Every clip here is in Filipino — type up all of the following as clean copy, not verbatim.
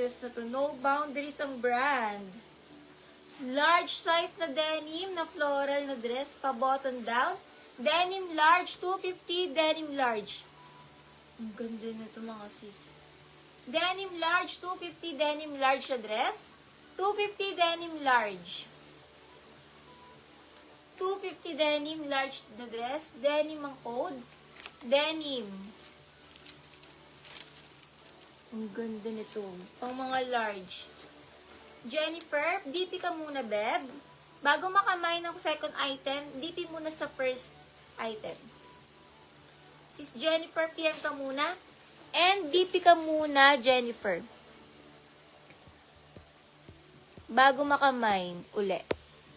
dress na to. No boundaries ang brand. Large size na denim na floral na dress, pa button down. Denim large, 250, denim large. Ang ganda na to mga sis. Denim large, 250, denim large na dress. 250 denim large. 250 denim large na dress. Denim ang code. Denim. Ang ganda nito. Pang mga large. Jennifer, DP ka muna, beb. Bago makamay ng second item, DP muna sa first item. Sis Jennifer, PM ka muna. And DP ka muna, Jennifer. Bago makamay, uli.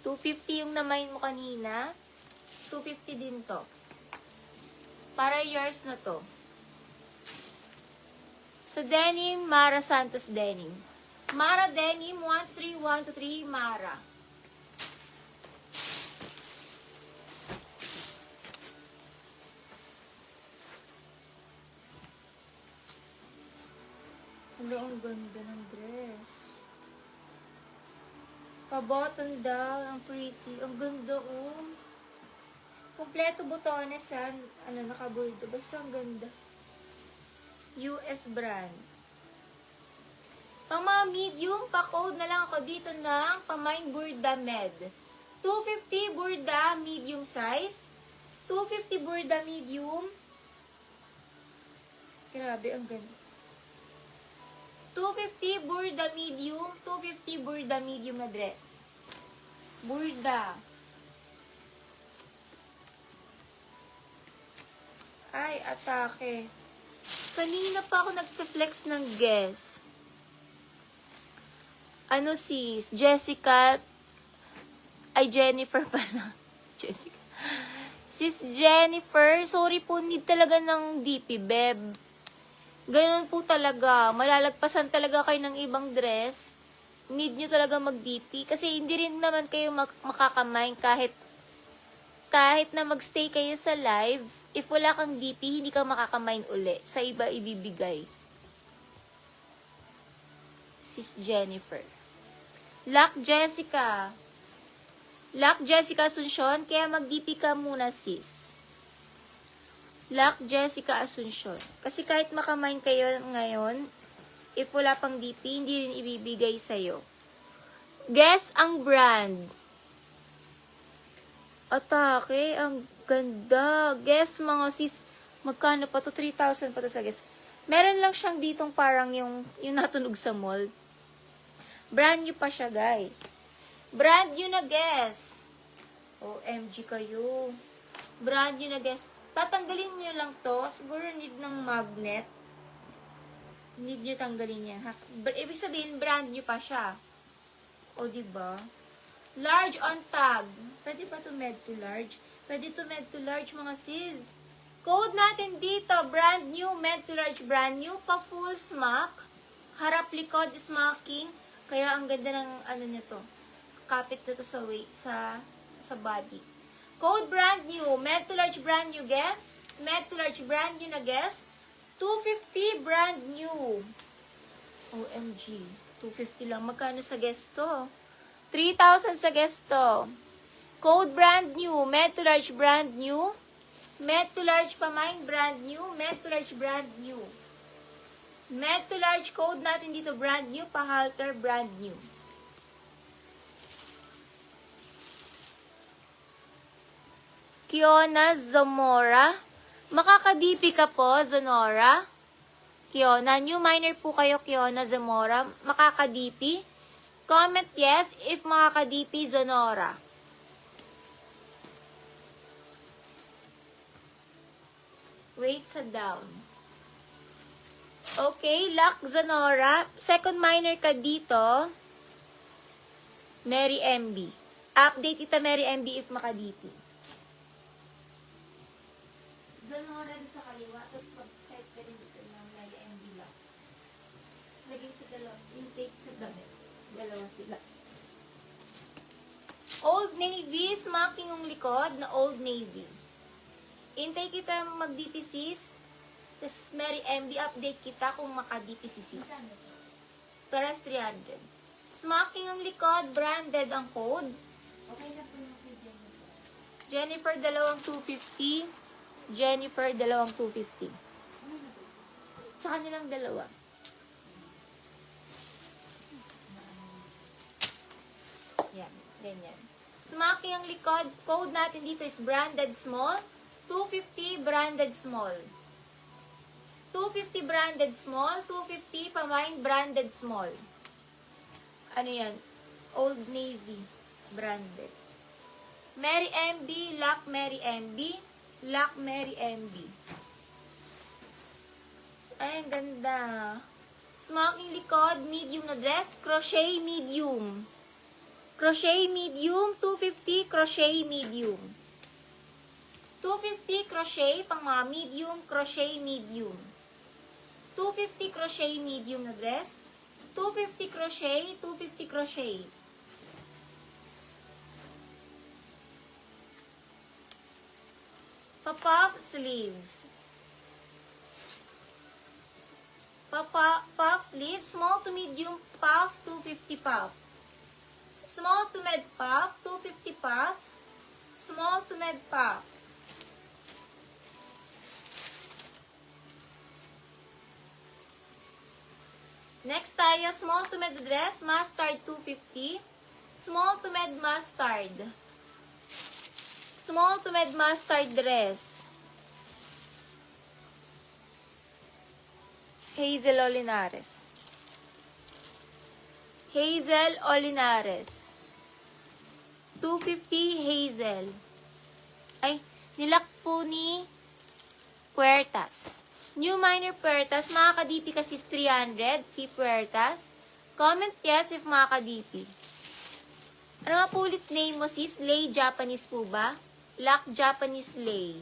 250 yung namain mo kanina. 250 din to. Para yours na to. Sa denim, Mara Santos denim. Mara denim, 13123 Mara. Hala, ang ganda ng dress. Pa-button down, ang pretty. Ang ganda, oh. Kompleto butones, nakaburdo. Basta ang ganda. US brand. Pang mga medium, pa-code na lang ako dito ng Pamain Burda Med. 250 Burda medium size. 250 Burda medium. Grabe, ang ganda. 250 Burda medium. 250 Burda medium na dress. Burda. Ay, atake. Kanina pa ako nagpe-flex ng guess. Ano sis? Jessica. Ay, Jennifer pala. Jessica. Sis Jennifer, sorry po, need talaga ng DP, beb. Ganun po talaga. Malalagpasan talaga kayo ng ibang dress. Need nyo talaga mag-DP. Kasi hindi rin naman kayo makakamain kahit na magstay kayo sa live. If wala kang DP, hindi ka makakamain uli. Sa iba ibibigay. Sis Jennifer. Lock Jessica. Lock Jessica Asuncion. Kaya mag-DP ka muna, sis. Lock Jessica Asuncion. Kasi kahit makamain kayo ngayon, if wala pang DP, hindi rin ibibigay sa'yo. Guess ang brand. Atake, ang ganda. Guess mga sis, magkano pa to? 3,000 pa to sa guess. Meron lang siyang ditong parang yung natunog sa mall. Brand new pa siya, guys. Brand new na guess. OMG kayo. Brand new na guess. Tatanggalin niyo lang to. Siguro need ng magnet. Need niyo tanggalin yan. Ibig sabihin, brand new pa siya. O, diba? Large on tag. Pwede ba to med to large? Pwede to med to large, mga sis. Code natin dito, brand new, med to large, brand new, pa full smock. Harap likod smocking. Kaya ang ganda ng niya to. Kapit na to sa weight, sa body. Code brand new, med to large, brand new, guess. Med to large, brand new na guess. 250 brand new. OMG. 250 lang. Magkano sa guess to? 3,000 sa guess to. Code brand new. Med to large brand new. Med to large Pamain brand new. Med to large brand new. Med to large code natin dito brand new. Pa-halter brand new. Kiona Zamora. Makaka-DP ka po, Zonora. Kiona. New minor po kayo, Kiona Zamora. Makaka-DP. Comment yes if makaka-DP, Zonora. Wait sa down. Okay, Lock Zonora. Second minor ka dito. Mary MB. Update kita, Mary MB, if maka-DP. Zonora sa kaliwa. Tapos pag-type ka rin dito ng Mary MB lang. Lagay sa dalawa. Intake sa damit. Dalawa sila. Old Navy. Smocking yung likod na Old Navy. Intake kita mag-DP sis. Tapos Mary MB, update kita kung maka-DP si sis. Pares 300. Smocking ang likod, branded ang code. Okay na po yung kay Jennifer, Jennifer. dalawang 250. Jennifer, dalawang 250. Sa kanilang dalawa. Yan, ganyan. Smocking ang likod. Code natin dito is branded small. 250 branded small. 250 branded small. 250 pamain branded small. Ano yan? Old Navy branded. Mary MB, Lock Mary MB. Lock Mary MB. Ay, ang ganda. Smocking likod, medium na dress. Crochet medium. Crochet medium, 250 crochet medium. 250 crochet, pang mga medium, crochet medium. 250 crochet medium na dress. 250 crochet, 250 crochet. Pa-puff sleeves. Puff sleeves, small to medium puff, 250 puff. Small to med puff, 250 puff. Small to med puff. Next tayo, small to med dress, mustard 250. Small to med mustard. Small to med mustard dress. Hazel Olinares. Hazel Olinares. 250 Hazel. Ay, nilak po ni Puertas. New minor Puertas, mga ka-DP kasi is 300. Fee Puertas. Comment yes if mga ka-DP. Ano nga po ulit name mo sis? Lay Japanese po ba? Lock Japanese Lay.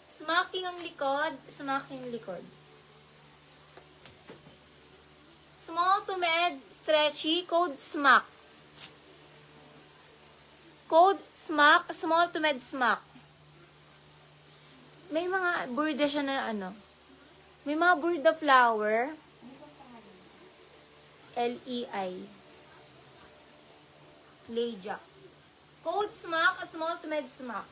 Smocking ang likod. Smocking likod. Small to med, stretchy, code SMAC. Code SMAC, small to med SMAC. May mga burda siya na ano. May mga burda flower. L-E-I. Leja. Code SMAC, small to med SMAC.